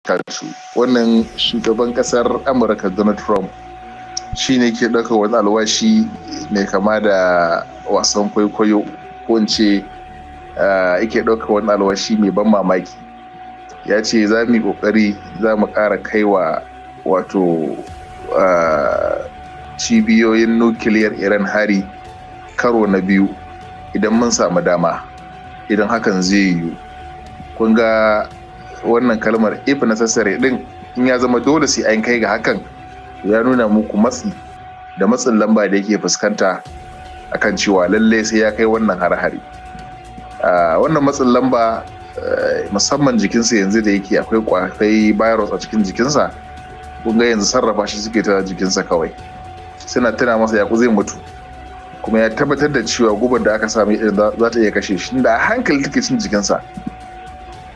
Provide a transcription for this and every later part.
Wannan shugaban kasar Amurka Donald Trump shi ne ke ɗauka wani alwashi mai kama da wasan kwaikwayo, ko in ce yake ɗauka wani alwashi mai ban mamaki. Ya ce za mu yi ƙoƙari za mu ƙara kaiwa wato cibiyoyin nukiliyar Iran hari karo na biyu idan mun samu dama, idan hakan zai yiwu. Kun ga wannan kalmar if necessary din, in ya zama dole sai an kai ga hakan, ya nuna muku matsi da matsin lamba da yake fuskanta akan cewa lallai sai ya kai wannan har-hari. Wannan matsin lamba musamman jikinsa yanzu da yake akwai virus a cikin jikinsa, kun ga yanzu sarrafa shi suke ta jikinsa kawai, suna tuna masa yaku zai mutu, kuma ya tabbatar da cewa gubar da aka sami za ta iya kashe shi, da a hankali take cin jikinsa.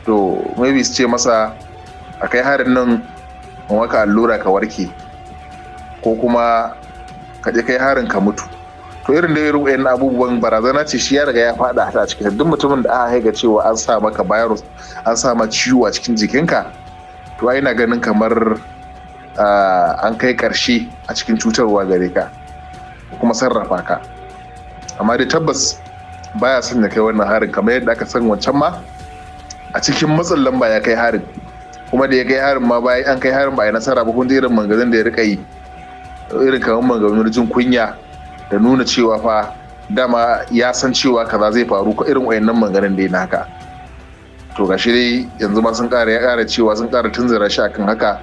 To maybe su ce masa a kai harin nan maka allura ka warke, ko kuma ka je kai harin ka mutu. To irin da irin wayannan abubuwan barazana ce, shi ya riga ya fada a cikin duk mutumin da aka haiga cewa an sa maka virus, an sa ma ciwo a cikin jikinka, to ai na ganin kamar an kai karshe a cikin cutarwa gare ka kuma sarrafa ka. Amma dai tabbas baya son ya kai wannan harin, kamar yadda aka san wancan ma a cikin matsin lamba ya kai harin, kuma da ya kai harin ma bayan an kai harin ba a yi nasara ba, kun ji irin manganin da ya rika yi, irin kamar manganin jin kunya da nuna cewa fa dama ya san cewa kaza zai faru, ko irin wayannan manganin da ya naka. To gashi dai yanzu ma sun ƙara cewa sun ƙara tunzura shi akan haka,